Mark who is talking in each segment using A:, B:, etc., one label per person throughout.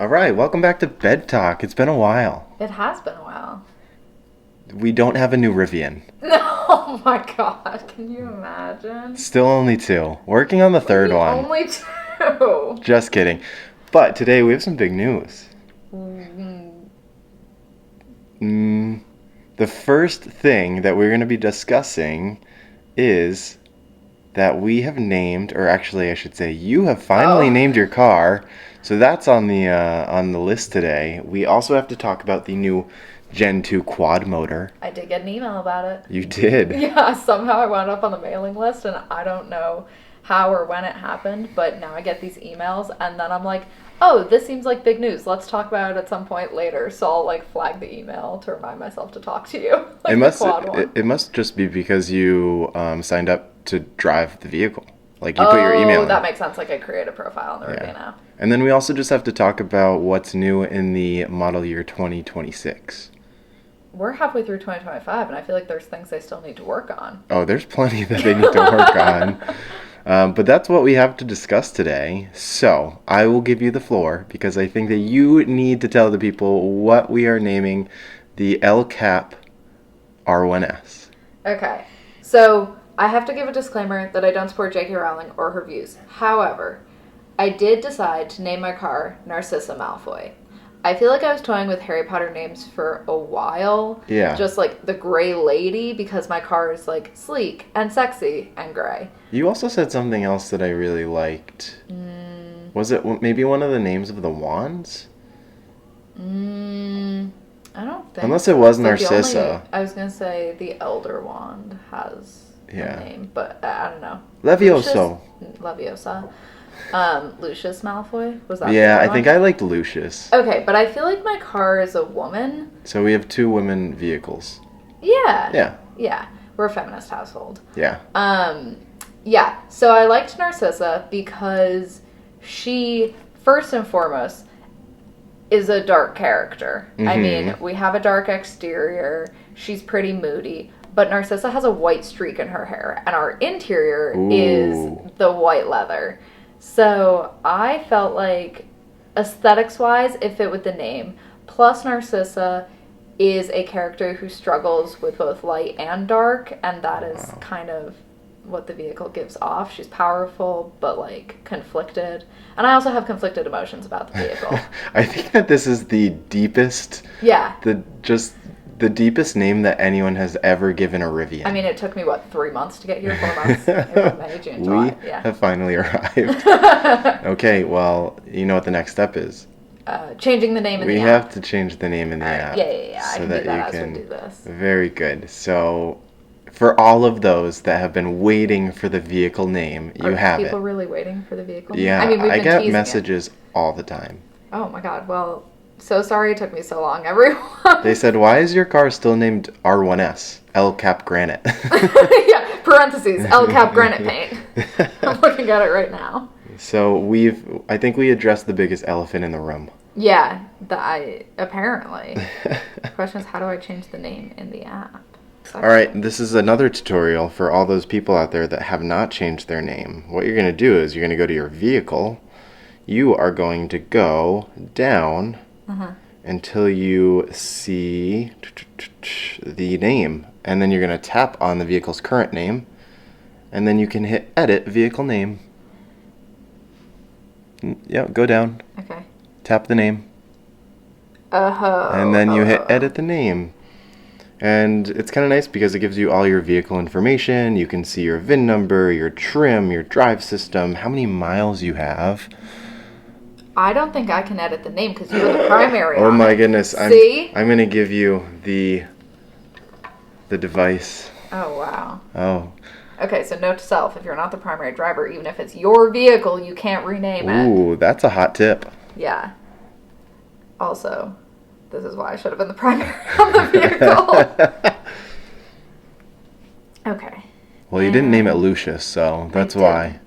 A: All right, welcome back to Bed Talk. It's been a while.
B: It has been a while.
A: We don't have a new Rivian.
B: Oh my god, can you imagine?
A: Still only two. Working on the third one.
B: Only two.
A: Just kidding. But today we have some big news. The first thing that we're going to be discussing is that we have named, or actually I should say you have finally named your car. So that's on the list today. We also have to talk about the new Gen 2 quad motor.
B: I did get an email about it.
A: You did?
B: Yeah, somehow I wound up on the mailing list and I don't know how or when it happened, but now I get these emails and then I'm like, oh, this seems like big news. Let's talk about it at some point later. So I'll flag the email to remind myself to talk to you.
A: It must just be because you signed up to drive the vehicle. Like you put your email in.
B: That makes sense. Like I create a profile on the Rivian app.
A: And then we also just have to talk about what's new in the model year 2026.
B: We're halfway through 2025 and I feel like there's things they still need to work on.
A: Oh, there's plenty that they need to work on. But that's what we have to discuss today. So I will give you the floor because I think that you need to tell the people what we are naming the LCAP R1S.
B: Okay. So I have to give a disclaimer that I don't support J.K. Rowling or her views. However, I did decide to name my car Narcissa Malfoy. I feel like I was toying with Harry Potter names for a while.
A: Yeah.
B: Just like the Gray Lady because my car is sleek and sexy and gray.
A: You also said something else that I really liked. Was it maybe one of the names of the wands?
B: I don't think.
A: Unless it was Narcissa.
B: I was going to say the Elder Wand has a name, but I don't know.
A: Levioso.
B: Leviosa. Lucius Malfoy? Was that
A: Yeah, I think I liked Lucius.
B: Okay, but I feel like my car is a woman.
A: So we have two women vehicles.
B: Yeah.
A: Yeah.
B: Yeah. We're a feminist household.
A: Yeah.
B: Yeah. So I liked Narcissa because she, first and foremost, is a dark character. I mean, we have a dark exterior. She's pretty moody. But Narcissa has a white streak in her hair. And our interior is the white leather. So I felt like aesthetics-wise, it fit with the name. Plus Narcissa is a character who struggles with both light and dark, and that is kind of what the vehicle gives off. She's powerful, but conflicted. And I also have conflicted emotions about the vehicle.
A: I think that this is the deepest...
B: Yeah.
A: The deepest name that anyone has ever given a Rivian.
B: I mean, it took me, 3 months to get here? 4 months? April, May, June, July.
A: We have finally arrived. Okay, well, you know what the next step is.
B: Changing the name in the app.
A: We have to change the name in the app.
B: Yeah.
A: So
B: I can
A: that
B: do that
A: you
B: as
A: can
B: we do this.
A: Very good. So, for all of those that have been waiting for the vehicle name, you have it.
B: Are people really waiting for the vehicle name?
A: Yeah,
B: I mean,
A: I get messages all the time.
B: Oh my god, well... So sorry it took me so long, everyone.
A: They said, why is your car still named R1S? El Cap Granite.
B: Yeah, parentheses, El Cap Granite paint. I'm looking at it right now.
A: So I think we addressed the biggest elephant in the room.
B: Yeah, apparently. The question is, how do I change the name in the app?
A: All right, this is another tutorial for all those people out there that have not changed their name. What you're going to do is you're going to go to your vehicle. You are going to go down... until you see the name. And then you're going to tap on the vehicle's current name. And then you can hit edit vehicle name. Yeah, go down.
B: Okay.
A: Tap the name. And then you hit edit the name. And it's kind of nice because it gives you all your vehicle information. You can see your VIN number, your trim, your drive system, how many miles you have.
B: I don't think I can edit the name because you were the primary.
A: Oh my goodness!
B: See?
A: I'm gonna give you the device.
B: Oh wow.
A: Oh.
B: Okay, so note to self: if you're not the primary driver, even if it's your vehicle, you can't rename it.
A: Ooh, that's a hot tip.
B: Yeah. Also, this is why I should have been the primary on the vehicle. Okay.
A: Well, you didn't name it Lucius, so that's why.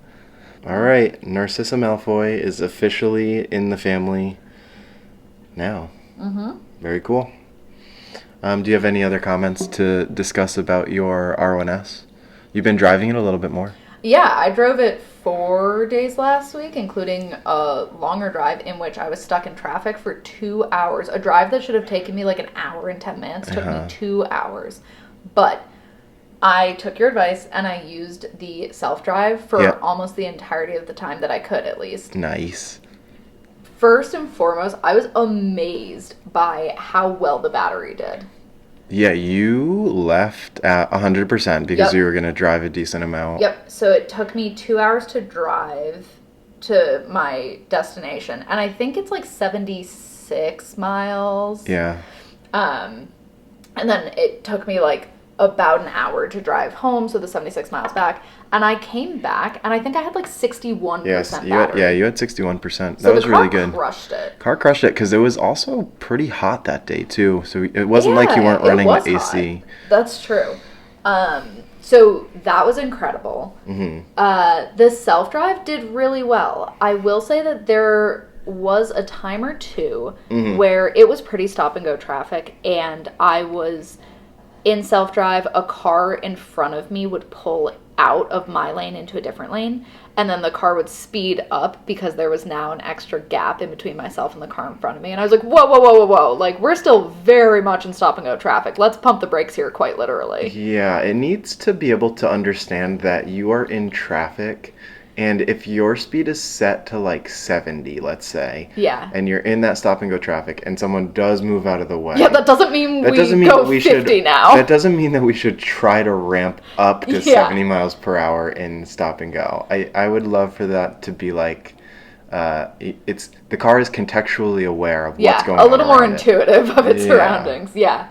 A: All right, Narcissa Malfoy is officially in the family now. Very cool. Do you have any other comments to discuss about your R1S? You've been driving it a little bit more.
B: Yeah, I drove it 4 days last week, including a longer drive in which I was stuck in traffic for 2 hours. A drive that should have taken me like an hour and 10 minutes took me 2 hours. But I took your advice and I used the self-drive for almost the entirety of the time that I could, at least.
A: Nice.
B: First and foremost, I was amazed by how well the battery did.
A: Yeah, you left at 100% because you were going to drive a decent amount.
B: Yep. So it took me 2 hours to drive to my destination. And I think it's like 76 miles.
A: Yeah.
B: And then it took me like about an hour to drive home, so the 76 miles back. And I came back, and I think I had like 61% battery.
A: You had 61%. That was really good. Car crushed it because it was also pretty hot that day too. So it wasn't like you weren't running the AC.
B: Hot. That's true. So that was incredible.
A: Mm-hmm.
B: The self-drive did really well. I will say that there was a time or two where it was pretty stop-and-go traffic, and I was in self-drive. A car in front of me would pull out of my lane into a different lane, and then the car would speed up because there was now an extra gap in between myself and the car in front of me. And I was like, whoa. Like, we're still very much in stop-and-go traffic. Let's pump the brakes here, quite literally.
A: Yeah, it needs to be able to understand that you are in traffic, and if your speed is set to like 70, let's say, and you're in that stop-and-go traffic, and someone does move out of the way.
B: Yeah, that doesn't mean we go 50 now.
A: That doesn't mean that we should try to ramp up to 70 miles per hour in stop-and-go. I would love for that to be like, it's the car is contextually aware of what's going on.
B: Yeah, a little more intuitive of its surroundings. Yeah.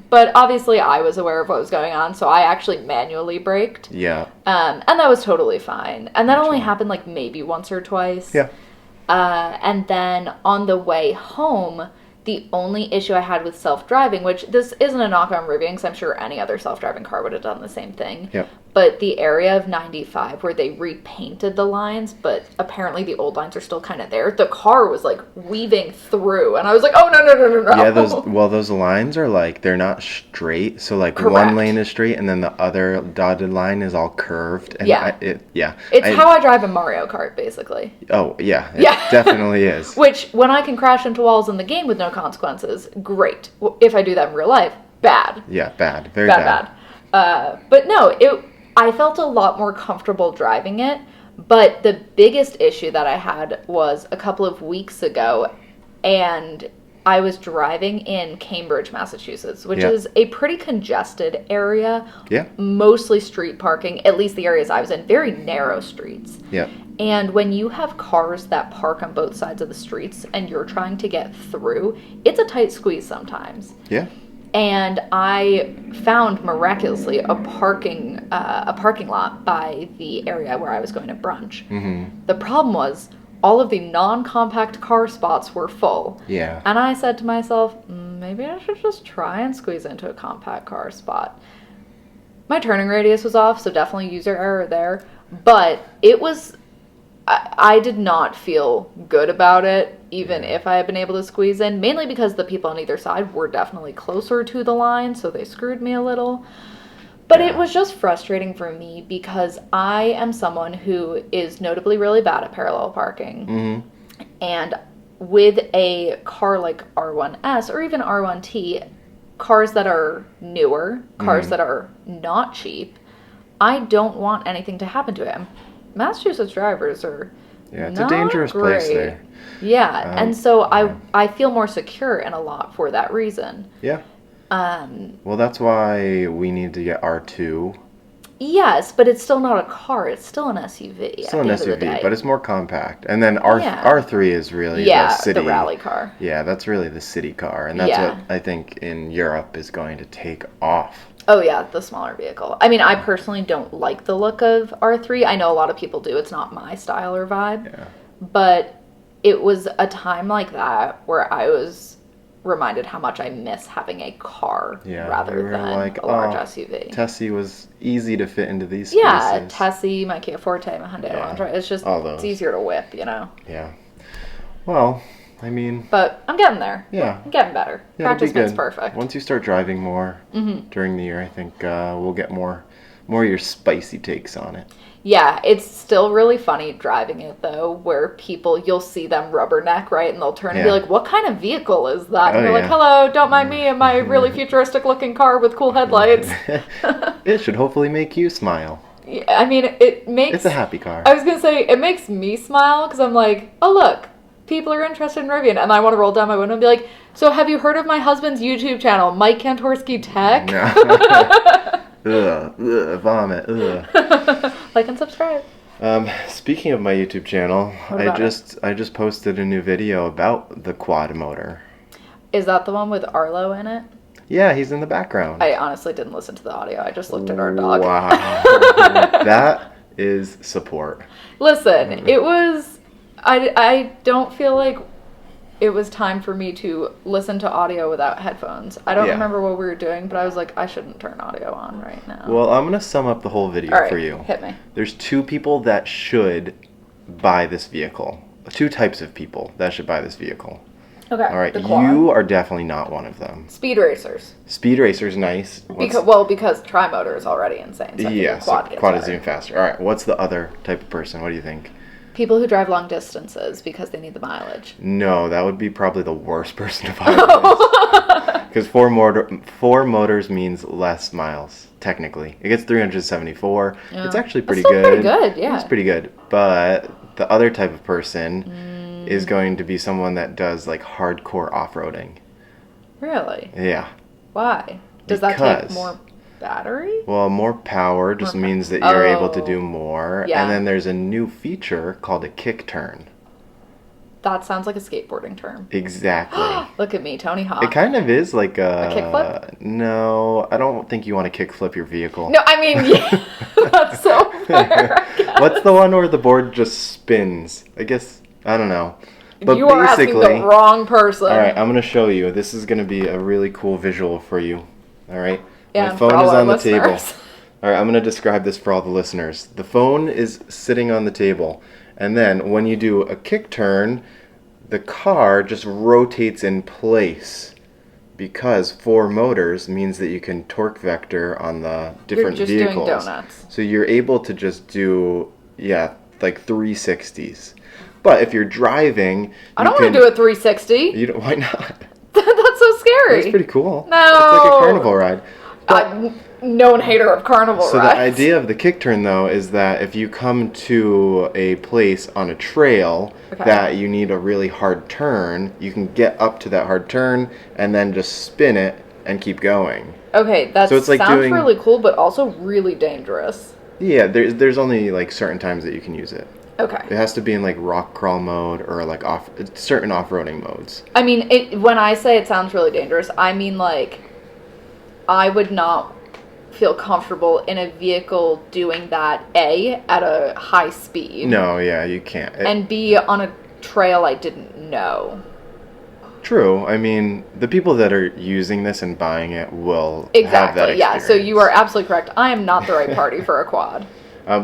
B: But obviously I was aware of what was going on, so I actually manually braked.
A: Yeah.
B: And that was totally fine. And that only happened like maybe once or twice.
A: Yeah.
B: And then on the way home, the only issue I had with self-driving, which this isn't a knock on Rivian, because I'm sure any other self-driving car would have done the same thing.
A: Yep.
B: But the area of 95 where they repainted the lines, but apparently the old lines are still kind of there, the car was like weaving through, and I was like, oh, no.
A: Yeah, those lines are like, they're not straight, so like one lane is straight, and then the other dotted line is all curved. And
B: It's how I drive a Mario Kart, basically.
A: Oh, yeah. It definitely is.
B: Which, when I can crash into walls in the game with no consequences, great. If I do that in real life, bad.
A: Yeah, bad. Very bad.
B: But no, I felt a lot more comfortable driving it, but the biggest issue that I had was a couple of weeks ago, and I was driving in Cambridge, Massachusetts, which is a pretty congested area.
A: Yeah.
B: Mostly street parking, at least the areas I was in, very narrow streets.
A: Yeah.
B: And when you have cars that park on both sides of the streets and you're trying to get through, it's a tight squeeze sometimes.
A: Yeah.
B: And I found miraculously a parking lot by the area where I was going to brunch.
A: Mm-hmm.
B: The problem was all of the non-compact car spots were full.
A: Yeah.
B: And I said to myself, maybe I should just try and squeeze into a compact car spot. My turning radius was off, so definitely user error there. But it was... I did not feel good about it, even if I had been able to squeeze in, mainly because the people on either side were definitely closer to the line, so they screwed me a little. But it was just frustrating for me because I am someone who is notably really bad at parallel parking.
A: Mm-hmm.
B: And with a car like R1S or even R1T, cars that are newer, cars that are not cheap, I don't want anything to happen to it. Massachusetts drivers are
A: it's a dangerous place there.
B: Yeah, and so I feel more secure in a lot for that reason.
A: Yeah. Well, that's why we need to get R2.
B: Yes, but it's still not a car. It's still an SUV.
A: Still an SUV, but it's more compact. And then R3 is really the city.
B: The rally car.
A: Yeah, that's really the city car. And that's what I think in Europe is going to take off.
B: Oh, yeah, the smaller vehicle. I mean, I personally don't like the look of R3. I know a lot of people do. It's not my style or vibe.
A: Yeah.
B: But it was a time like that where I was reminded how much I miss having a car rather than a large SUV.
A: Tessie was easy to fit into these spaces.
B: Yeah, Tessie, my Kia Forte, my Hyundai Elantra. It's just, it's easier to whip, you know?
A: Yeah. Well... I mean...
B: But I'm getting there.
A: Yeah.
B: I'm getting better.
A: Yeah,
B: Practice makes perfect.
A: Once you start driving more during the year, I think we'll get more more your spicy takes on it.
B: Yeah, it's still really funny driving it though, where you'll see them rubberneck, right? And they'll turn and be like, what kind of vehicle is that? And
A: Oh,
B: you're like,
A: yeah.
B: hello, don't mind me and my really futuristic looking car with cool headlights.
A: It should hopefully make you smile.
B: Yeah, I mean, it makes...
A: It's a happy car.
B: I was going to say, it makes me smile because I'm like, oh, look, people are interested in Rivian. And I want to roll down my window and be like, so have you heard of my husband's YouTube channel, Mike Kantorsky Tech?
A: No. Ugh, vomit. Ugh.
B: Like and subscribe.
A: Speaking of my YouTube channel, I just posted a new video about the quad motor.
B: Is that the one with Arlo in it?
A: Yeah, he's in the background.
B: I honestly didn't listen to the audio. I just looked at our dog.
A: Wow. That is support.
B: Listen, it was... I don't feel like it was time for me to listen to audio without headphones. I don't remember what we were doing, but I was like, I shouldn't turn audio on right now.
A: Well, I'm going to sum up the whole video for you.
B: Hit me.
A: There's two people that should buy this vehicle. Two types of people that should buy this vehicle.
B: Okay.
A: All right, you are definitely not one of them.
B: Speed racers.
A: Speed racers, nice.
B: Because tri-motor is already insane. So
A: quad is even faster. All right, what's the other type of person? What do you think?
B: People who drive long distances because they need the mileage.
A: No, that would be probably the worst person to buy this. Because four motors means less miles, technically. It gets 374. Yeah. It's actually pretty good.
B: Pretty good, yeah.
A: It's pretty good. But the other type of person is going to be someone that does like hardcore off-roading.
B: Really?
A: Yeah.
B: Why? Does that take more battery?
A: Well, more power just means that you're able to do more.
B: Yeah.
A: And then there's a new feature called a kick turn.
B: That sounds like a skateboarding term.
A: Exactly.
B: Look at me, Tony Hawk.
A: It kind of is like a
B: kickflip?
A: No, I don't think you want to kickflip your vehicle.
B: No, I mean, yeah, that's so fair.
A: What's the one where the board just spins? I guess, I don't know. But
B: you are asking the wrong person.
A: All right, I'm going to show you. This is going to be a really cool visual for you. All right?
B: Yeah,
A: my phone is on the table. All right, I'm going to describe this for all the listeners. The phone is sitting on the table, and then when you do a kick turn, the car just rotates in place because four motors means that you can torque vector on the different vehicles.
B: You're just doing donuts.
A: So you're able to just do, like 360s. But if you're driving,
B: I don't want to do a 360.
A: You don't, why not?
B: That's so scary.
A: It's pretty cool.
B: No.
A: It's like a carnival ride.
B: I'm known hater of carnival rides.
A: So the idea of the kick turn, though, is that if you come to a place on a trail that you need a really hard turn, you can get up to that hard turn and then just spin it and keep going.
B: Okay, that
A: sounds
B: really cool, but also really dangerous.
A: Yeah, there's only like certain times that you can use it.
B: Okay.
A: It has to be in like rock crawl mode or like certain off-roading modes.
B: I mean, when I say it sounds really dangerous, I mean like I would not feel comfortable in a vehicle doing that, A, at a high speed.
A: No, yeah, you can't.
B: And B, on a trail I didn't know.
A: True. I mean, the people that are using this and buying it will have that experience.
B: Yeah, so you are absolutely correct. I am not the right party for a quad.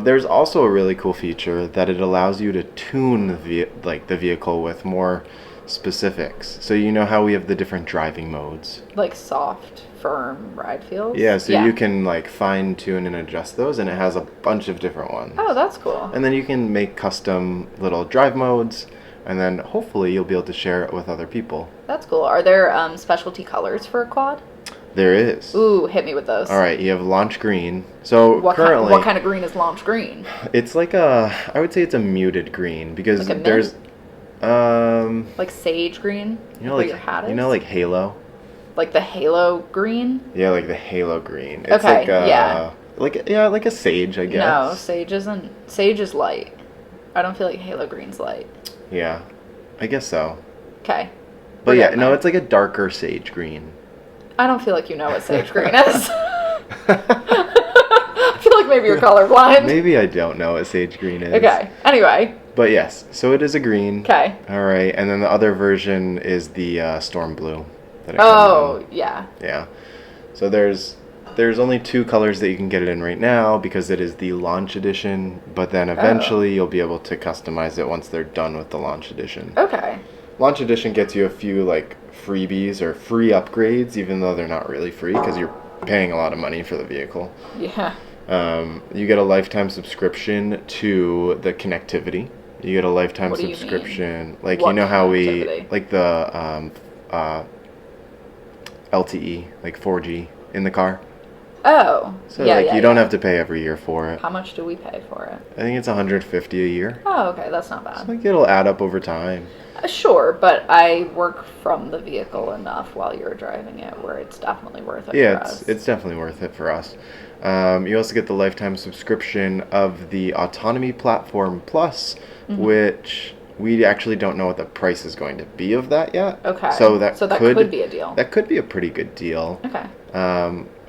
A: There's also a really cool feature that it allows you to tune the vehicle with more specifics. So you know how we have the different driving modes?
B: Like soft, firm ride feels?
A: Yeah, so you can like fine tune and adjust those, and it has a bunch of different ones.
B: Oh, that's cool.
A: And then you can make custom little drive modes, and then hopefully you'll be able to share it with other people.
B: That's cool. Are there specialty colors for a quad?
A: There is.
B: Ooh, hit me with those.
A: All right, you have launch green. So
B: what kind of green is launch green?
A: It's like I would say it's a muted green because
B: like
A: there's
B: like sage green.
A: You know, like your hat is? You know, like Halo.
B: Like the Halo green.
A: Yeah, like the Halo green. It's like like a sage, I guess.
B: No, sage isn't. Sage is light. I don't feel like Halo green's light.
A: Yeah, I guess so.
B: Okay.
A: But no, it's like a darker sage green.
B: I don't feel like you know what sage green is. I feel like maybe you're colorblind.
A: Maybe I don't know what sage green is.
B: Okay. Anyway.
A: But yes, so it is a green.
B: Okay.
A: All right, and then the other version is the storm blue.
B: Yeah.
A: Yeah. So there's only two colors that you can get it in right now because it is the launch edition, but then eventually you'll be able to customize it once they're done with the launch edition.
B: Okay.
A: Launch edition gets you a few like freebies or free upgrades, even though they're not really free because you're paying a lot of money for the vehicle.
B: Yeah.
A: You get a lifetime subscription to the connectivity. You get a lifetime
B: What do you
A: subscription.
B: mean?
A: Like,
B: What
A: you know how
B: connectivity?
A: like the LTE, like 4G in the car.
B: Oh.
A: So
B: yeah,
A: like
B: yeah,
A: you don't
B: yeah.
A: have to pay every year for it.
B: How much do we pay for it?
A: I think it's $150 a year.
B: Oh, okay, that's not bad.
A: So like it'll add up over time.
B: Sure, but I work from the vehicle enough while you're driving it where it's definitely worth it
A: Yeah,
B: for us.
A: it's definitely worth it for us. You also get the lifetime subscription of the Autonomy Platform Plus, which we actually don't know what the price is going to be of that yet.
B: Okay.
A: So that
B: could be a deal.
A: That could be a pretty good deal.
B: Okay.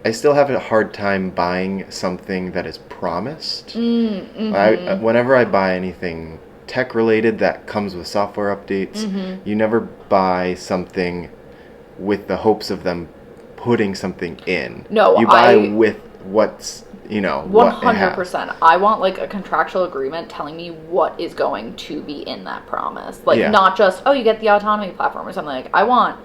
A: I still have a hard time buying something that is promised. Whenever I buy anything tech related that comes with software updates, you never buy something with the hopes of them putting something in.
B: No,
A: you buy with what's, what it has.
B: 100%. I want like a contractual agreement telling me what is going to be in that promise. Like not just, oh, you get the autonomy platform or something. Like I want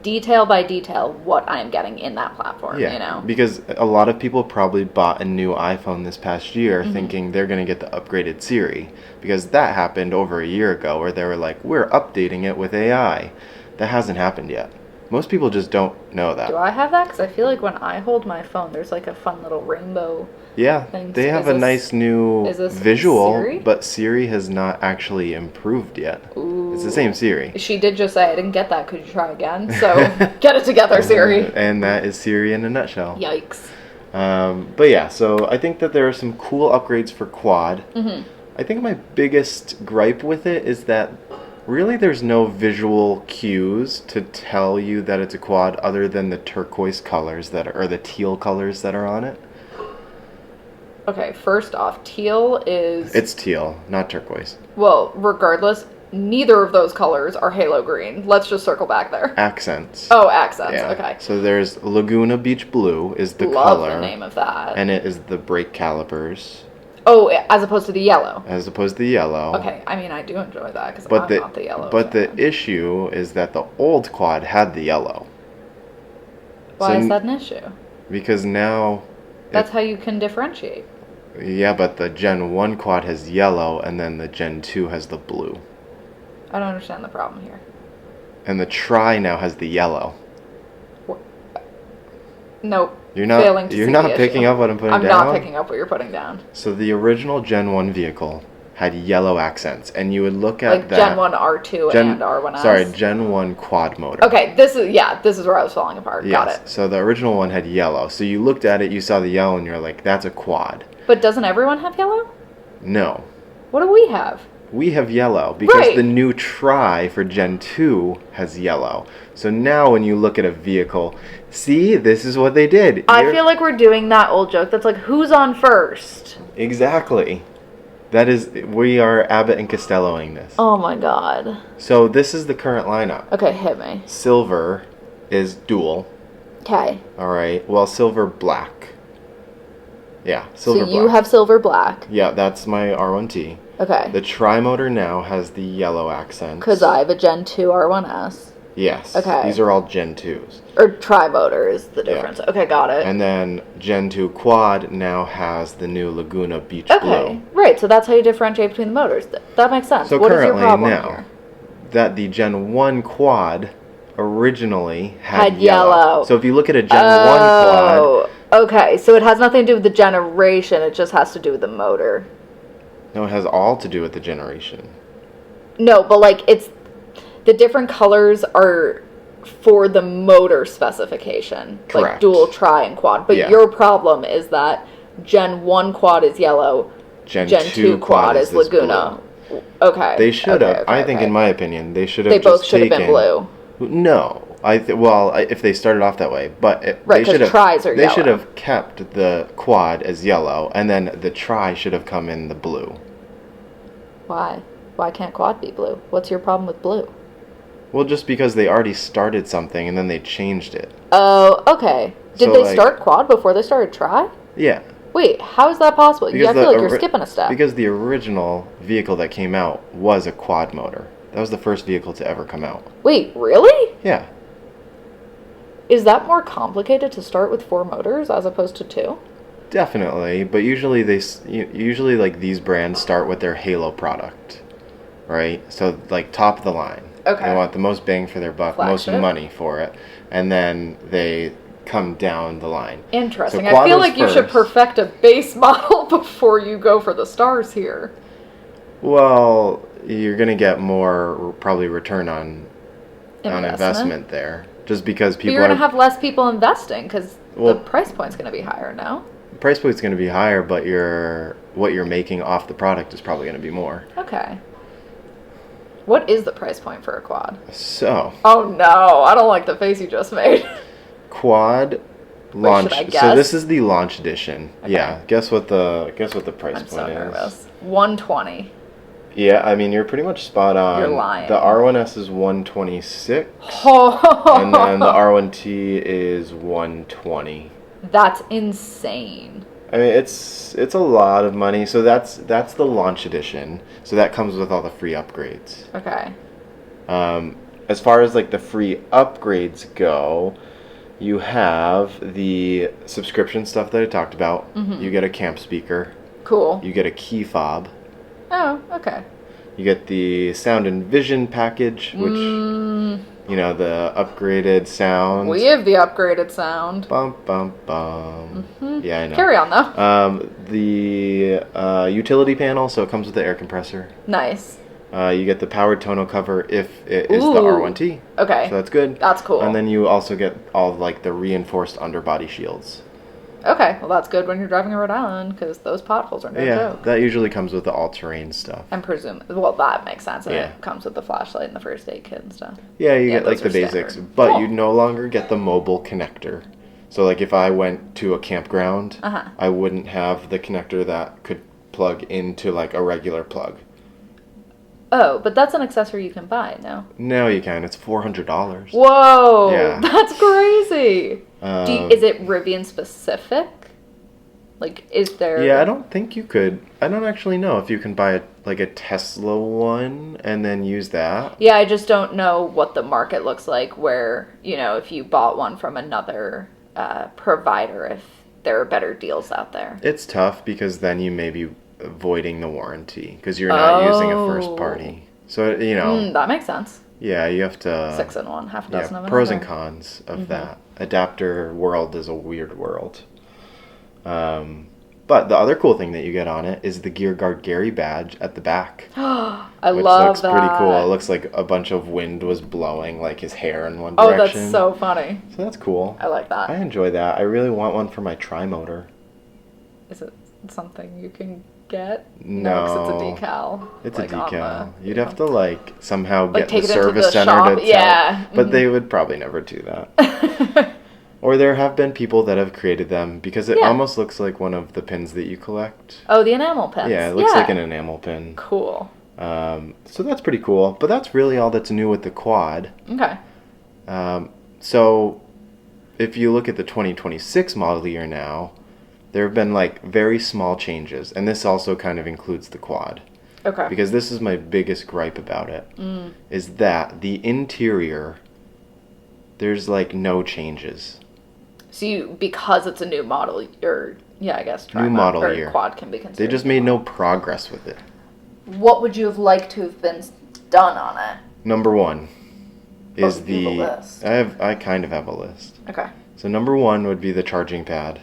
B: detail by detail what I am getting in that platform,
A: Because a lot of people probably bought a new iPhone this past year thinking they're going to get the upgraded Siri, because that happened over a year ago where they were like, we're updating it with AI. That hasn't happened yet. Most people just don't know that.
B: Do I have that? Because I feel like when I hold my phone, there's like a fun little rainbow thing.
A: They have a nice new visual,
B: Siri?
A: but Siri has not actually improved yet.
B: Ooh.
A: It's the same Siri.
B: She did just say, I didn't get that. Could you try again? So get it together, Siri.
A: And that is Siri in a nutshell.
B: Yikes.
A: But yeah, so I think that there are some cool upgrades for Quad. I think my biggest gripe with it is that really there's no visual cues to tell you that it's a quad other than the turquoise colors or the teal colors that are on it.
B: Okay, first off, teal is...
A: It's teal, not turquoise.
B: Well, regardless, neither of those colors are halo green. Let's just circle back there.
A: Accents.
B: Oh, accents,
A: Yeah.
B: okay.
A: So there's Laguna Beach Blue is the
B: Love
A: color.
B: the name of that.
A: And it is the brake calipers.
B: Oh, as opposed to the yellow.
A: As opposed to the yellow.
B: Okay, I mean, I do enjoy that because I'm not the yellow.
A: But the
B: fan.
A: issue is that the old quad had the yellow.
B: Why is that an issue?
A: Because now...
B: That's how you can differentiate.
A: Yeah, but the Gen 1 quad has yellow, and then the Gen 2 has the blue.
B: I don't understand the problem here.
A: And the Tri now has the yellow.
B: Nope.
A: You're not picking up what I'm putting down?
B: I'm not picking up what you're putting down.
A: So the original Gen 1 vehicle had yellow accents, and you would look at
B: like
A: that...
B: Gen 1 R2 and R1S?
A: Sorry, Gen 1 quad motor.
B: Okay, this is where I was falling apart.
A: Yes.
B: Got it.
A: So the original one had yellow. So you looked at it, you saw the yellow, and you're like, that's a quad.
B: But doesn't everyone have yellow?
A: No.
B: What do we have?
A: We have yellow because
B: Right.
A: the new Tri for Gen 2 has yellow. So now when you look at a vehicle, see, this is what they did.
B: I feel like we're doing that old joke that's like, who's on first?
A: Exactly. We are Abbott and Costelloing this.
B: Oh my god.
A: So this is the current lineup.
B: Okay, hit me.
A: Silver is dual.
B: Okay.
A: All right. Well, silver black. Yeah, silver black.
B: So you have silver black.
A: Yeah, that's my R1T.
B: Okay.
A: The Tri-Motor now has the yellow accents.
B: Because I have a Gen 2 R1S.
A: Yes.
B: Okay.
A: These are all Gen 2s.
B: Or tri-motor is the difference. Yeah. Okay, got it.
A: And then Gen 2 Quad now has the new Laguna Beach Blue.
B: Right, so that's how you differentiate between the motors. That makes sense.
A: So
B: what is
A: currently
B: your problem
A: now,
B: here?
A: that the Gen 1 Quad originally had
B: yellow.
A: So if you look at a Gen 1 Quad...
B: Okay, so it has nothing to do with the generation, it just has to do with the motor.
A: No, it has all to do with the generation.
B: No, but like it's the different colors are for the motor specification.
A: Correct.
B: Like dual, tri, and quad. But your problem is that Gen 1 quad is yellow, Gen 2 quad is Laguna.
A: Blue.
B: Okay.
A: They should have. I think, in my opinion, they should have.
B: They both should have been blue.
A: No, if they started off that way, but
B: right, because tris are yellow.
A: They should have kept the quad as yellow, and then the tri should have come in the blue.
B: Why? Why can't quad be blue? What's your problem with blue?
A: Well, just because they already started something and then they changed it.
B: Oh, okay. Did they start quad before they started tri?
A: Yeah.
B: Wait, how is that possible? I feel like you're skipping a step.
A: Because the original vehicle that came out was a quad motor. That was the first vehicle to ever come out.
B: Wait, really?
A: Yeah.
B: Is that more complicated to start with 4 motors as opposed to 2?
A: Definitely, but usually usually like these brands start with their Halo product, right? So like top of the line.
B: Okay.
A: They want the most bang for their buck, most
B: Flagship.
A: money for it, and then they come down the line.
B: Interesting.
A: So
B: I
A: Quad
B: feel
A: was
B: like you should
A: first.
B: perfect a base model before you go for the stars here.
A: Well, you're gonna get more probably return on investment there, just because
B: But
A: people
B: you're
A: are
B: going to have less people investing because
A: well,
B: the price point's going to be higher now.
A: price point's going to be higher, but what you're making off the product is probably going to be more.
B: Okay. What is the price point for a quad?
A: So.
B: Oh no, I don't like the face you just made.
A: Quad launch.
B: Should I
A: So
B: guess?
A: this is the launch edition.
B: Okay.
A: Yeah. Guess what the price
B: I'm
A: point
B: so
A: is.
B: nervous. 120.
A: Yeah, I mean you're pretty much spot on.
B: You're lying.
A: The R1S is 126.
B: Oh,
A: And then the R1T is 120.
B: that's insane.
A: I mean it's a lot of money. So that's the launch edition. So that comes with all the free upgrades.
B: Okay.
A: As far as like the free upgrades go, you have the subscription stuff that I talked about.
B: Mm-hmm.
A: You get a camp speaker.
B: Cool.
A: You get a key fob.
B: Oh, okay.
A: You get the sound and vision package, which the upgraded sound.
B: We have the upgraded sound.
A: Bum bum bum.
B: Mm-hmm.
A: Yeah, I know.
B: Carry on though.
A: The utility panel, so it comes with the air compressor.
B: Nice.
A: You get the powered tonneau cover if it is the
B: Ooh.
A: R1T.
B: Okay.
A: So that's good.
B: That's cool.
A: And then you also get all like the reinforced underbody shields.
B: Okay, well that's good when you're driving a Rhode Island because those potholes are no joke.
A: That usually comes with the all-terrain stuff.
B: And well, that makes sense. And
A: Yeah.
B: it comes with the flashlight and the first aid kit and stuff.
A: Yeah, you
B: Yeah,
A: get like
B: those
A: the
B: are
A: basics,
B: standard.
A: but
B: Cool.
A: you no longer get the mobile connector. So like if I went to a campground,
B: Uh-huh.
A: I wouldn't have the connector that could plug into like a regular plug.
B: Oh, but that's an accessory you can buy, no?
A: Now you can. It's $400.
B: Whoa!
A: Yeah.
B: That's crazy! Is it Rivian specific? Like, is there...
A: Yeah, I don't think you could. I don't actually know if you can buy a Tesla one and then use that.
B: Yeah, I just don't know what the market looks like where, if you bought one from another provider, if there are better deals out there.
A: It's tough because then you may be voiding the warranty because you're not using a first party. So,
B: That makes sense.
A: Yeah, you have to...
B: 6 in one, half a dozen of
A: pros
B: another.
A: and cons of that. Adapter world is a weird world. But the other cool thing that you get on it is the Gear Guard Gary badge at the back.
B: I
A: which
B: love
A: looks
B: that.
A: pretty cool. It looks like a bunch of wind was blowing like his hair in one
B: Oh,
A: direction.
B: that's so funny.
A: So that's cool.
B: I like that.
A: I enjoy that. I really want one for my tri-motor.
B: Is it something you can get?
A: No.
B: because it's a decal.
A: It's
B: like,
A: a
B: on
A: decal.
B: the-
A: You'd have to somehow get
B: take
A: the
B: it into
A: service
B: the
A: center
B: shop.
A: to tell.
B: Yeah.
A: But they would probably never do that. Or there have been people that have created them because it
B: Yeah.
A: almost looks like one of the pins that you collect.
B: Oh, the enamel pins.
A: Yeah, it looks like an enamel pin.
B: Cool.
A: So that's pretty cool. But that's really all that's new with the quad.
B: Okay.
A: So if you look at the 2026 model year now, there have been very small changes. And this also kind of includes the quad.
B: Okay.
A: Because this is my biggest gripe about it. Is that the interior, there's no changes.
B: So because it's a new model, I guess
A: New model
B: or
A: year.
B: Quad can be considered.
A: They just made no progress with it.
B: What would you have liked to have been done on it?
A: Number one is
B: you have a list.
A: I kind of have a list.
B: Okay.
A: So number one would be the charging pad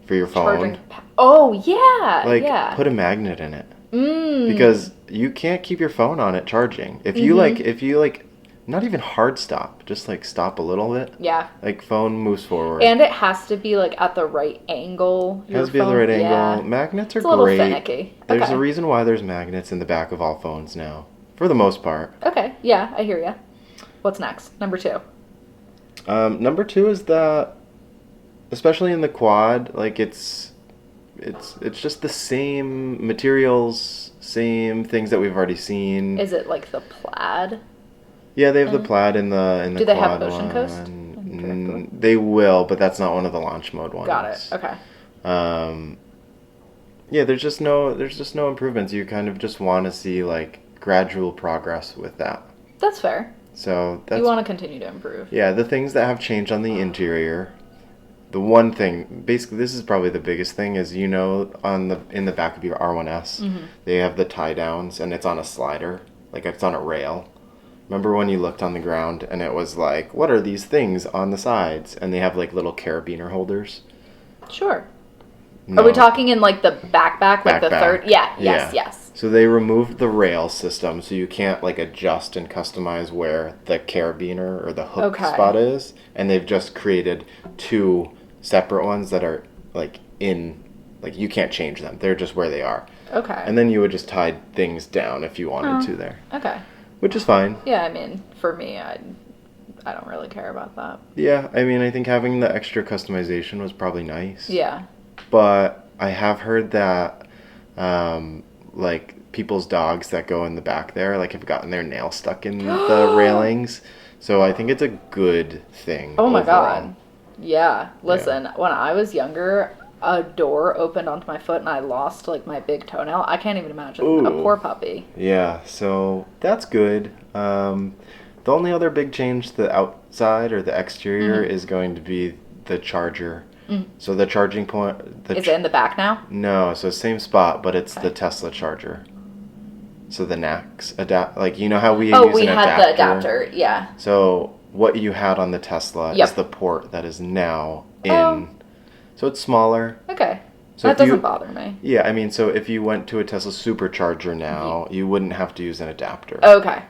A: for your phone.
B: Oh yeah.
A: Put a magnet in it.
B: Mm.
A: Because you can't keep your phone on it charging. If you not even hard stop, just stop a little bit.
B: Yeah.
A: Phone moves forward.
B: And it has to be at the right angle.
A: It has to be at the right angle. Magnets are
B: it's a little
A: great.
B: finicky.
A: There's
B: Okay.
A: a reason why there's magnets in the back of all phones now, for the most part.
B: Okay. Yeah, I hear you. What's next? Number 2.
A: Number 2 is that, especially in the quad, it's just the same materials, same things that we've already seen.
B: Is it the plaid?
A: Yeah, they have the plaid in the
B: Do they have
A: quad
B: Ocean
A: one.
B: Coast?
A: They will, but that's not one of the launch mode ones.
B: Got it. Okay.
A: Yeah, there's just no improvements. You kind of just want to see gradual progress with that.
B: That's fair.
A: So that's
B: You want to continue to improve.
A: yeah, the things that have changed on the interior, The one thing, basically, this is probably the biggest thing, is in the back of your R1S, they have the tie downs, and it's on a slider, like it's on a rail. Remember when you looked on the ground and it was like, what are these things on the sides? And they have like little carabiner holders.
B: Sure.
A: No.
B: Are we talking in like the backpack, like the third? Yeah. Yes.
A: Yeah.
B: Yes.
A: So they removed the rail system, so you can't like adjust and customize where the carabiner or the hook spot is, and they've just created 2 separate ones that are like you can't change them. They're just where they are.
B: Okay.
A: And then you would just tie things down if you wanted to there.
B: Okay.
A: Which is fine.
B: Yeah, I mean, for me, I don't really care about that.
A: Yeah, I mean, I think having the extra customization was probably nice.
B: Yeah.
A: But I have heard that, like, people's dogs that go in the back there, like, have gotten their nail stuck in the railings. So I think it's a good thing.
B: Oh, my
A: overall.
B: God. Yeah. Listen, when I was younger, a door opened onto my foot and I lost, like, my big toenail. I can't even imagine.
A: Ooh.
B: A poor puppy.
A: Yeah, so that's good. The only other big change, the outside or the exterior, is going to be the charger. So the charging point...
B: Is it in the back now?
A: No, so same spot, but it's the Tesla charger. So the NACS like, you know how we use an adapter? Oh, we had the adapter,
B: yeah.
A: So what you had on the Tesla is the port that is now in... So it's smaller.
B: Okay.
A: So
B: that doesn't bother me.
A: Yeah, I mean, so if you went to a Tesla supercharger now, you wouldn't have to use an adapter.
B: Okay.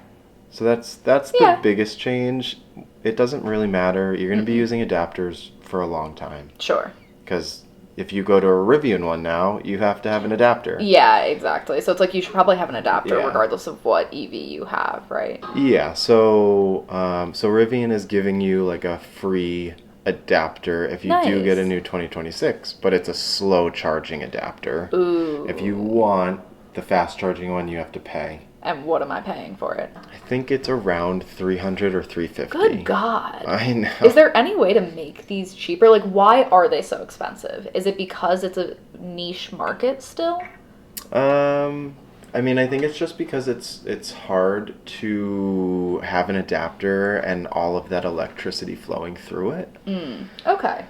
A: So that's the biggest change. It doesn't really matter. You're going to be using adapters for a long time.
B: Sure.
A: Because if you go to a Rivian one now, you have to have an adapter.
B: Yeah, exactly. So it's like you should probably have an adapter regardless of what EV you have, right?
A: Yeah, so Rivian is giving you like a free adapter if you do get a new 2026, but it's a slow charging adapter.
B: Ooh.
A: If you want the fast charging one, you have to pay.
B: And what am I paying for it?
A: I think it's around $300 or $350.
B: Good God.
A: I know.
B: Is there any way to make these cheaper? Like, why are they so expensive? Is it because it's a niche market still?
A: I mean, I think it's just because it's hard to have an adapter and all of that electricity flowing through it.
B: Okay.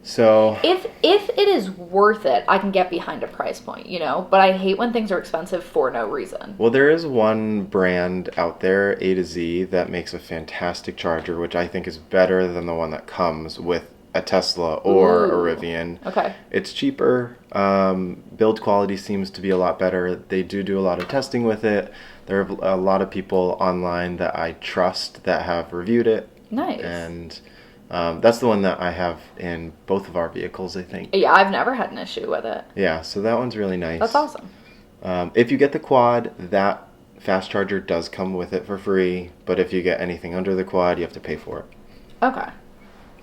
A: So
B: if it is worth it, I can get behind a price point, you know? But I hate when things are expensive for no reason.
A: Well, there is one brand out there, A to Z, that makes a fantastic charger, which I think is better than the one that comes with a Tesla or a Rivian.
B: Okay.
A: It's cheaper. Build quality seems to be a lot better. They do a lot of testing with it. There are a lot of people online that I trust that have reviewed it.
B: Nice.
A: And that's the one that I have in both of our vehicles, I think.
B: Yeah, I've never had an issue with it.
A: Yeah, so that one's really nice.
B: That's awesome.
A: If you get the quad, that fast charger does come with it for free. But if you get anything under the quad, you have to pay for it.
B: Okay.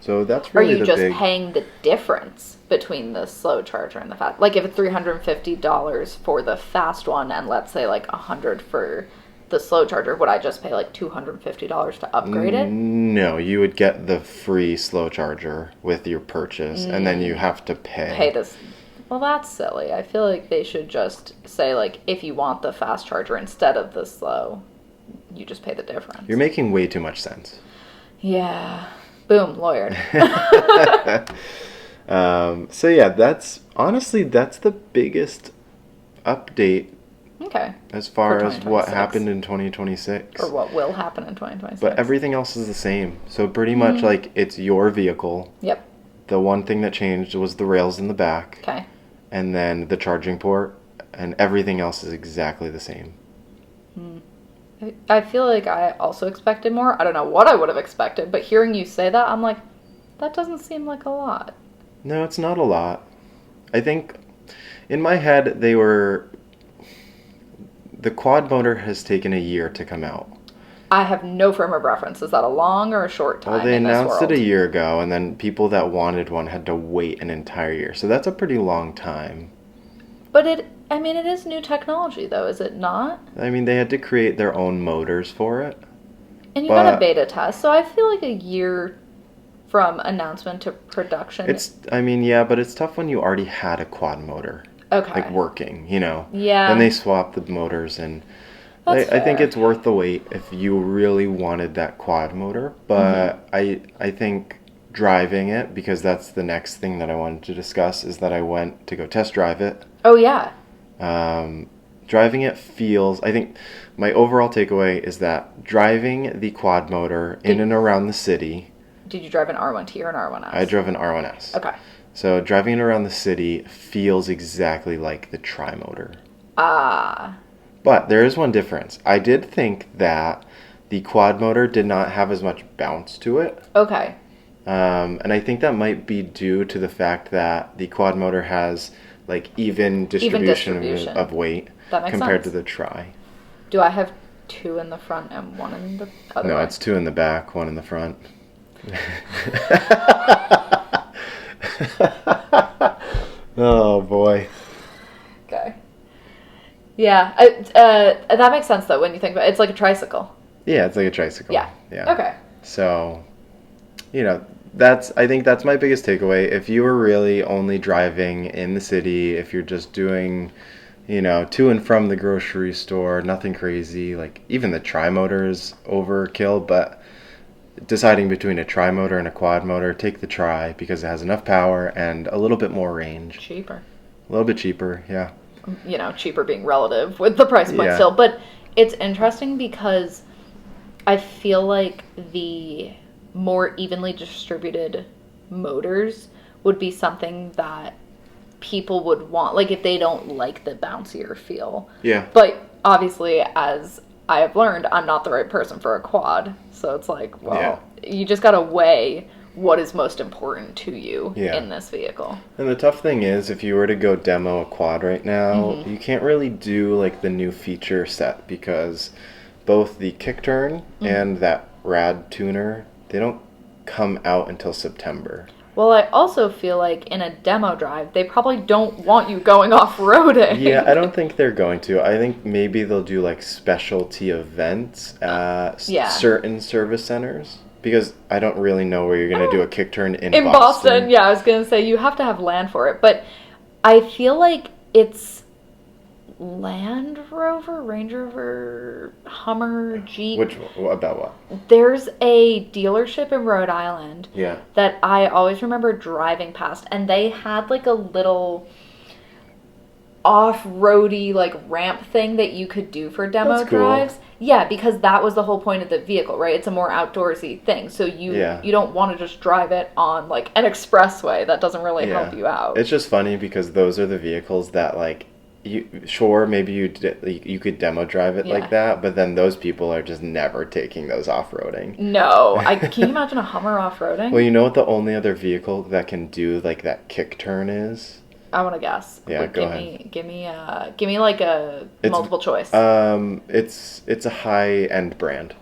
A: So that's really the big...
B: Are you just paying the difference between the slow charger and the fast? Like if it's $350 for the fast one and let's say like $100 for the slow charger, would I just pay like $250 to upgrade it?
A: No, you would get the free slow charger with your purchase and then you have to pay.
B: Pay this. Well, that's silly. I feel like they should just say like if you want the fast charger instead of the slow, you just pay the difference.
A: You're making way too much sense.
B: Yeah. Boom, lawyered.
A: So yeah, that's the biggest update.
B: Okay.
A: As far as what happened in 2026.
B: Or what will happen in 2026.
A: But everything else is the same. So pretty much like it's your vehicle.
B: Yep.
A: The one thing that changed was the rails in the back.
B: Okay.
A: And then the charging port, and everything else is exactly the same.
B: I feel like I also expected more. I don't know what I would have expected, but hearing you say that, I'm like, that doesn't seem like a lot.
A: No, it's not a lot. I think in my head the quad motor has taken a year to come out.
B: I have no frame of reference. Is that a long or a short time?
A: Well, they
B: in this
A: announced
B: world?
A: it a year ago, and then people that wanted one had to wait an entire year. So that's a pretty long time.
B: But it is new technology, though, is it not?
A: I mean, they had to create their own motors for it.
B: And you got a beta test, so I feel like a year from announcement to production.
A: But it's tough when you already had a quad motor.
B: Okay.
A: Like working, you know.
B: Yeah.
A: Then they swapped the motors, and I think it's worth the wait if you really wanted that quad motor. But I think driving it, because that's the next thing that I wanted to discuss, is that I went to go test drive it.
B: Oh, yeah.
A: Driving it feels, I think my overall takeaway is that driving the quad motor in and around the city.
B: Did you drive an R1T or an R1S?
A: I drove an R1S.
B: Okay.
A: So driving it around the city feels exactly like the tri-motor.
B: Ah.
A: But there is one difference. I did think that the quad motor did not have as much bounce to it.
B: Okay.
A: And I think that might be due to the fact that the quad motor has like even distribution. Of weight compared to the tri.
B: Do I have 2 in the front and 1 in the other
A: No,
B: way?
A: it's 2 in the back, 1 in the front. Oh boy.
B: Okay. Yeah, that makes sense though when you think about it. It's like a tricycle.
A: Yeah, it's like a tricycle.
B: Yeah. Okay.
A: So, I think that's my biggest takeaway. If you were really only driving in the city, if you're just doing, to and from the grocery store, nothing crazy, like even the tri-motor is overkill, but deciding between a tri-motor and a quad motor, take the tri because it has enough power and a little bit more range.
B: Cheaper.
A: A little bit cheaper, yeah.
B: Cheaper being relative with the price point still. But it's interesting because I feel like the more evenly distributed motors would be something that people would want, like if they don't like the bouncier feel.
A: Yeah.
B: But obviously, as I have learned, I'm not the right person for a quad. So it's like, you just gotta weigh what is most important to you in this vehicle. And
A: the tough thing is, if you were to go demo a quad right now, you can't really do like the new feature set, because both the kick turn and that rad tuner, they don't come out until September.
B: Well, I also feel like in a demo drive, they probably don't want you going off-roading.
A: Yeah, I don't think they're going to. I think maybe they'll do like specialty events at certain service centers, because I don't really know where you're going to do a kick turn in Boston. In Boston,
B: yeah, I was going to say you have to have land for it. But I feel like it's Land Rover, Range Rover, Hummer, Jeep.
A: About what?
B: There's a dealership in Rhode Island that I always remember driving past, and they had like a little off-roady like ramp thing that you could do for demo drives. Yeah, because that was the whole point of the vehicle, right? It's a more outdoorsy thing, so you don't want to just drive it on like an expressway. That doesn't really help you out.
A: It's just funny because those are the vehicles that like maybe you could demo drive it like that, but then those people are just never taking those off-roading.
B: No, can you imagine a Hummer off-roading?
A: Well, you know what the only other vehicle that can do like that kick turn is?
B: I want to guess.
A: Yeah, go ahead.
B: Give me like a multiple choice.
A: It's a high-end brand.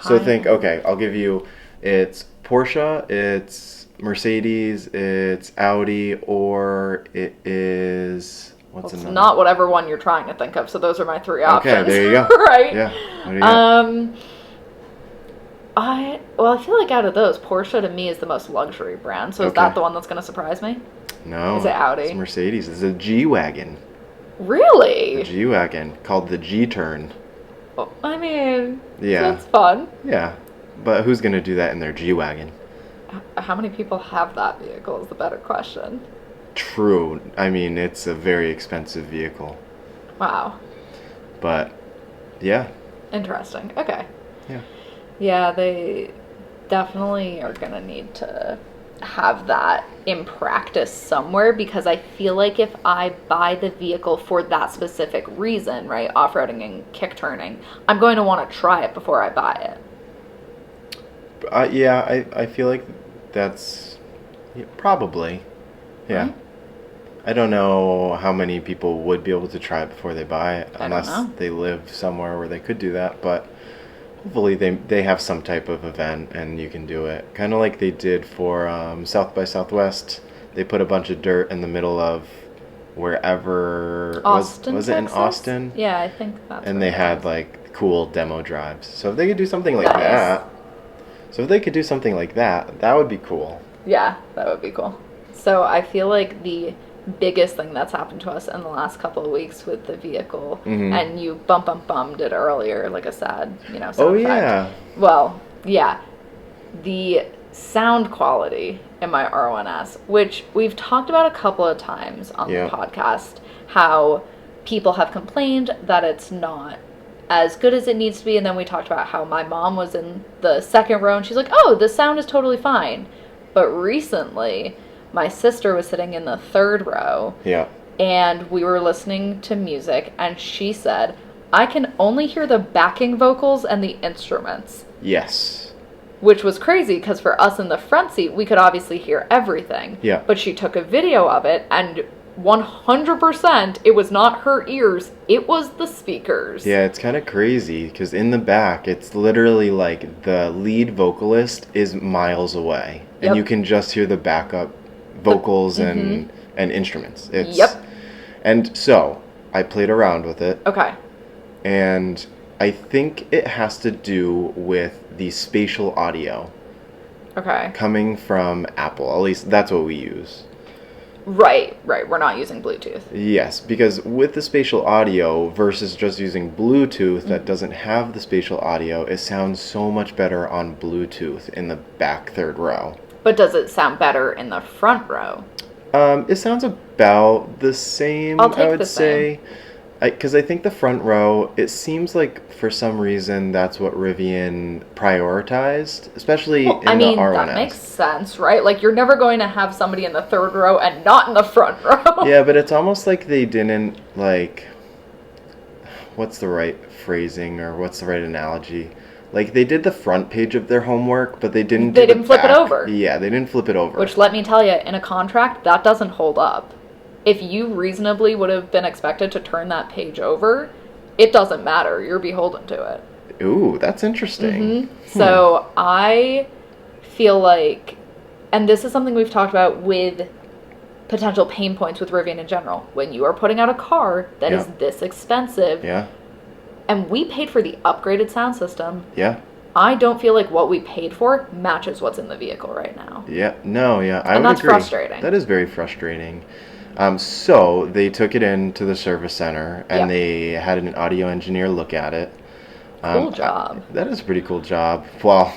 A: So think, I'll give you, it's Porsche, it's Mercedes, it's Audi, or it is
B: it's not whatever one you're trying to think of. So those are my 3 options.
A: Okay, there you go.
B: Right?
A: Yeah. What do you got?
B: I feel like out of those, Porsche to me is the most luxury brand. So is that the one that's going to surprise me?
A: No.
B: Is it Audi?
A: It's Mercedes. It's a G-Wagon.
B: Really?
A: The G-Wagon, called the G-Turn.
B: Oh, I mean, that's fun.
A: Yeah, but who's going to do that in their G-Wagon?
B: How many people have that vehicle is the better question.
A: True. I mean, it's a very expensive vehicle.
B: Wow.
A: But, yeah.
B: Interesting. Okay.
A: Yeah.
B: Yeah, they definitely are going to need to have that in practice somewhere, because I feel like if I buy the vehicle for that specific reason, right, off-roading and kick turning, I'm going to want to try it before I buy it.
A: I feel like that's probably. Yeah.
B: Right?
A: I don't know how many people would be able to try it before they buy it, unless they live somewhere where they could do that, but hopefully they have some type of event and you can do it. Kind of like they did for South by Southwest. They put a bunch of dirt in the middle of wherever.
B: Austin,
A: was it in Austin?
B: Yeah, I think that's.
A: And they had like cool demo drives. So if they could do something like that. That would be cool.
B: Yeah, that would be cool. So I feel like the biggest thing that's happened to us in the last couple of weeks with the vehicle, and you bummed it earlier, like a sad, sound effect.
A: Yeah.
B: Well, yeah. The sound quality in my R1S, which we've talked about a couple of times on
A: Yeah.
B: the podcast, how people have complained that it's not as good as it needs to be, and then we talked about how my mom was in the second row and she's like, oh, the sound is totally fine. But recently, my sister was sitting in the third row,
A: Yeah.
B: and we were listening to music, and she said, I can only hear the backing vocals and the instruments.
A: Yes.
B: Which was crazy, because for us in the front seat, we could obviously hear everything.
A: Yeah.
B: But she took a video of it, and 100% it was not her ears, it was the speakers.
A: Yeah, it's kind of crazy because in the back, it's literally like the lead vocalist is miles away, and
B: Yep.
A: you can just hear the backup vocals and instruments. It's,
B: Yep.
A: And so I played around with it,
B: Okay.
A: and I think it has to do with the spatial audio
B: Okay.
A: coming from Apple. At least that's what we use.
B: Right. We're not using Bluetooth.
A: Yes, because with the spatial audio versus just using Bluetooth that doesn't have the spatial audio, it sounds so much better on Bluetooth in the back third row.
B: But does it sound better in the front row?
A: It sounds about the same,
B: I'll take
A: I would
B: the
A: say. Because I think the front row, it seems like for some reason that's what Rivian prioritized, especially in the R1S.
B: That makes sense, right? Like, you're never going to have somebody in the third row and not in the front row.
A: Yeah, but it's almost like they didn't, like, what's the right phrasing or what's the right analogy? Like, they did the front page of their homework, but they didn't
B: They
A: do
B: didn't flip it
A: back.
B: over.
A: Yeah, they didn't flip it over.
B: Which, let me tell you, in a contract, that doesn't hold up. If you reasonably would have been expected to turn that page over, it doesn't matter. You're beholden to it.
A: Ooh, that's interesting.
B: So I feel like, and this is something we've talked about with potential pain points with Rivian in general. When you are putting out a car that is this expensive,
A: Yeah,
B: and we paid for the upgraded sound system,
A: yeah,
B: I don't feel like what we paid for matches what's in the vehicle right now.
A: yeah. No, yeah, I
B: And
A: would
B: that's
A: agree.
B: frustrating.
A: That is very frustrating. So they took it into the service center and they had an audio engineer look at it.
B: Cool job.
A: That is a pretty cool job. Well,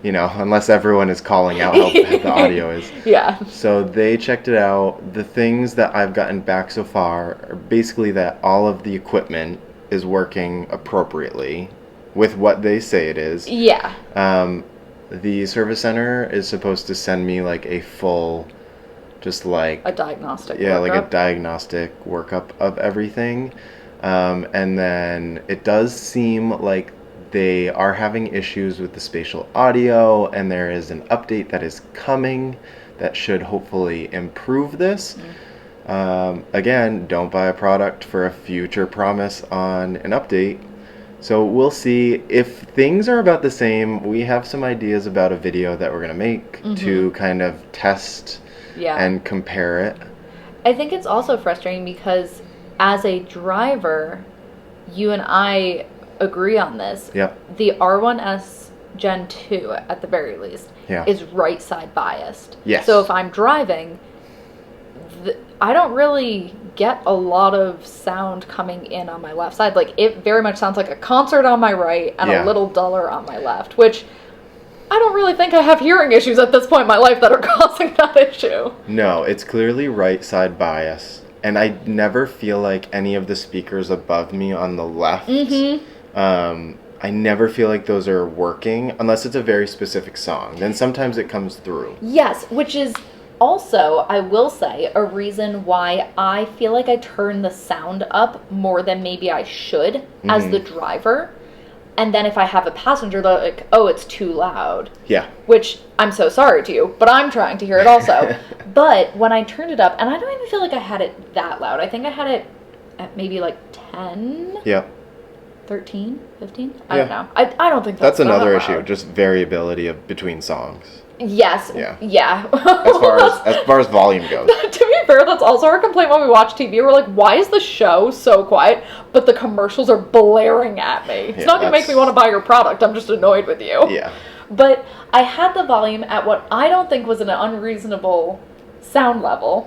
A: you know, unless everyone is calling out how bad the audio is.
B: Yeah.
A: So they checked it out. The things that I've gotten back so far are basically that all of the equipment is working appropriately with what they say it is.
B: Yeah.
A: The service center is supposed to send me like a full, just like
B: A diagnostic
A: yeah,
B: workup.
A: like a diagnostic workup of everything. And then it does seem like they are having issues with the spatial audio, and there is an update that is coming that should hopefully improve this. Again, don't buy a product for a future promise on an update. So we'll see. If things are about the same, we have some ideas about a video that we're going to make to kind of test and compare it.
B: I think it's also frustrating because as a driver, you and I agree on this.
A: Yep.
B: The R1S Gen 2, at the very least, is right side biased.
A: Yes.
B: So if I'm driving, I don't really get a lot of sound coming in on my left side. Like, it very much sounds like a concert on my right and a little duller on my left, which I don't really think I have hearing issues at this point in my life that are causing that issue.
A: No, it's clearly right side bias. And I never feel like any of the speakers above me on the left, I never feel like those are working unless it's a very specific song. Then sometimes it comes through.
B: Yes, which is also, I will say, a reason why I feel like I turn the sound up more than maybe I should as the driver. And then if I have a passenger, they're like, oh, it's too loud.
A: Yeah.
B: Which, I'm so sorry to you, but I'm trying to hear it also. But when I turned it up, and I don't even feel like I had it that loud. I think I had it at maybe like 10?
A: Yeah.
B: 13? 15? I don't know. I don't think that's
A: another
B: that
A: issue,
B: loud.
A: just variability between songs.
B: Yes. Yeah.
A: As far as volume goes.
B: To be fair, that's also our complaint when we watch TV. We're like, why is the show so quiet, but the commercials are blaring at me? It's not going to make me want to buy your product. I'm just annoyed with you.
A: Yeah.
B: But I had the volume at what I don't think was an unreasonable sound level.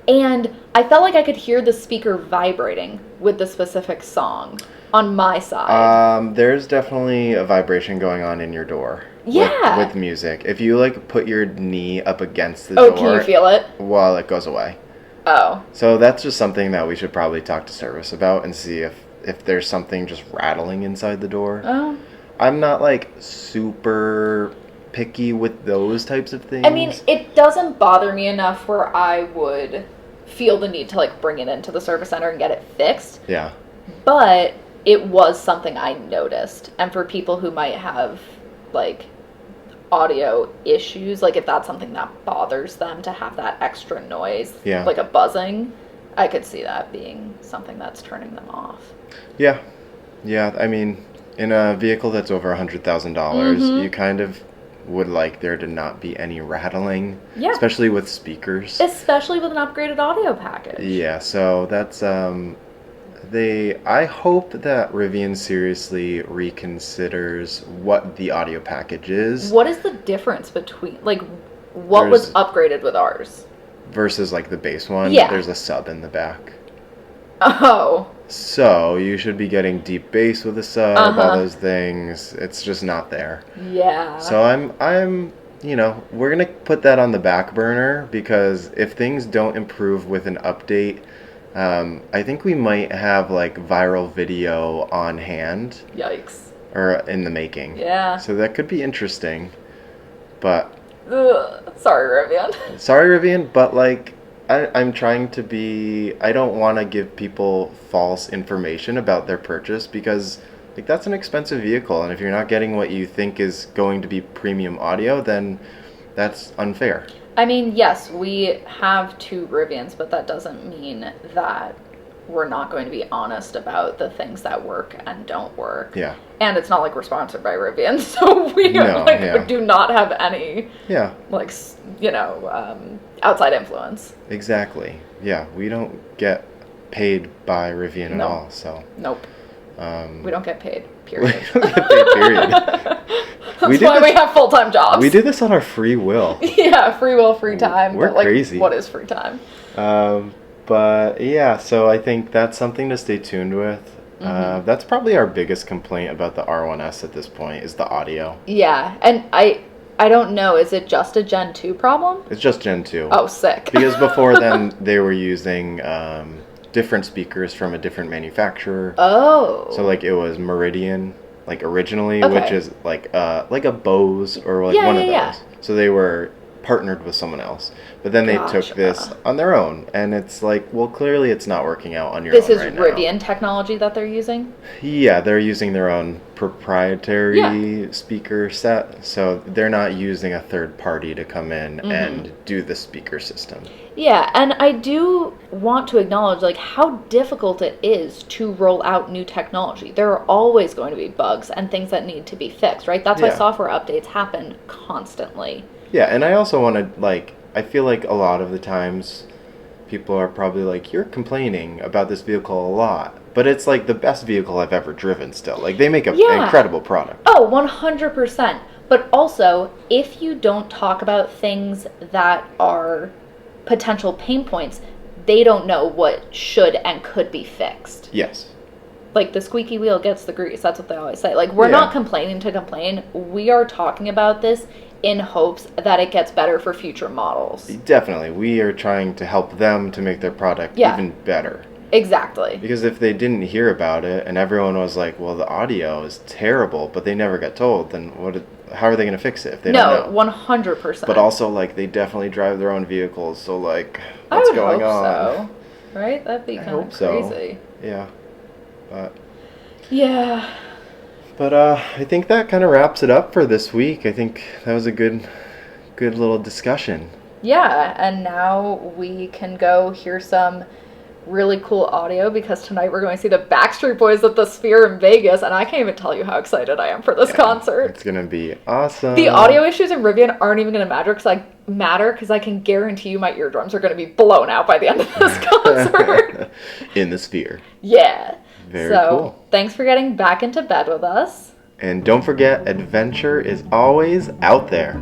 B: And I felt like I could hear the speaker vibrating with the specific song on my side.
A: There's definitely a vibration going on in your door.
B: Yeah.
A: With music. If you, like, put your knee up against the door...
B: Oh, can you feel it?
A: Well, it goes away.
B: Oh.
A: So that's just something that we should probably talk to service about and see if there's something just rattling inside the door.
B: Oh.
A: I'm not, like, super picky with those types of things.
B: I mean, it doesn't bother me enough where I would feel the need to, like, bring it into the service center and get it fixed.
A: Yeah.
B: But it was something I noticed. And for people who might have, like, audio issues, like, if that's something that bothers them to have that extra noise, like a buzzing, I could see that being something that's turning them off.
A: Yeah. Yeah, I mean, in a vehicle that's over $100,000, you kind of would like there to not be any rattling. Yeah. Especially with speakers.
B: Especially with an upgraded audio package.
A: Yeah, so that's, I hope that Rivian seriously reconsiders what the audio package is.
B: What is the difference between, like, what was upgraded with ours?
A: Versus, like, the base one?
B: Yeah.
A: There's a sub in the back.
B: Oh.
A: So, you should be getting deep bass with a sub, all those things. It's just not there.
B: Yeah.
A: So I'm, you know, we're going to put that on the back burner because if things don't improve with an update, I think we might have, like, viral video on hand.
B: Yikes.
A: Or in the making.
B: Yeah.
A: So that could be interesting. But...
B: Sorry, Rivian.
A: Sorry, Rivian, but, like, I'm trying to be... I don't want to give people false information about their purchase because, like, that's an expensive vehicle. And if you're not getting what you think is going to be premium audio, then that's unfair.
B: I mean, yes, we have 2 Rivians, but that doesn't mean that we're not going to be honest about the things that work and don't work.
A: Yeah.
B: And it's not like we're sponsored by Rivian, so we do not have any, like, you know, outside influence.
A: Exactly. Yeah, we don't get paid by Rivian at all, so.
B: Nope. We don't get paid, period.
A: We don't get paid, period.
B: That's why we have full-time jobs.
A: We do this on our free will.
B: Yeah, free will, free time.
A: We're
B: but, like,
A: crazy.
B: What is free time?
A: But yeah, so I think that's something to stay tuned with. That's probably our biggest complaint about the R1S at this point is the audio.
B: Yeah, and I don't know, is it just a Gen 2 problem?
A: It's just Gen 2.
B: Oh, sick.
A: Because before then, they were using different speakers from a different manufacturer.
B: Oh.
A: So, like, it was Meridian, like, originally, which is, like a Bose or, like, one of those. Yeah. So they were partnered with someone else. But then they took this on their own. And it's like, well, clearly it's not working out on your own right now. This is
B: Rivian technology that they're using?
A: Yeah, they're using their own proprietary speaker set. So they're not using a third party to come in and do the speaker system. Yeah,
B: and I do want to acknowledge, like, how difficult it is to roll out new technology. There are always going to be bugs and things that need to be fixed, right? That's why software updates happen constantly.
A: Yeah, and I also want to, like, I feel like a lot of the times people are probably like, you're complaining about this vehicle a lot. But it's, like, the best vehicle I've ever driven still. Like, they make an incredible product.
B: Oh, 100%. But also, if you don't talk about things that are potential pain points, they don't know what should and could be fixed.
A: Yes.
B: Like, the squeaky wheel gets the grease. That's what they always say. Like, we're not complaining to complain. We are talking about this in hopes that it gets better for future models.
A: Definitely. We are trying to help them to make their product even better.
B: Exactly.
A: Because if they didn't hear about it and everyone was like, well, the audio is terrible, but they never got told, then how are they going to fix it if they don't know?
B: 100%.
A: But also, like, they definitely drive their own vehicles, so, like, what's going on?
B: So. Right? That'd be kind of crazy.
A: So. Yeah. But...
B: Yeah.
A: But I think that kind of wraps it up for this week. I think that was a good little discussion.
B: Yeah, and now we can go hear some really cool audio because tonight we're going to see the Backstreet Boys at the Sphere in Vegas, and I can't even tell you how excited I am for this concert.
A: It's going to be awesome.
B: The audio issues in Rivian aren't even going to matter because I can guarantee you my eardrums are going to be blown out by the end of this concert.
A: In the Sphere.
B: Yeah.
A: Very cool.
B: Thanks for getting back into bed with us.
A: And don't forget, adventure is always out there.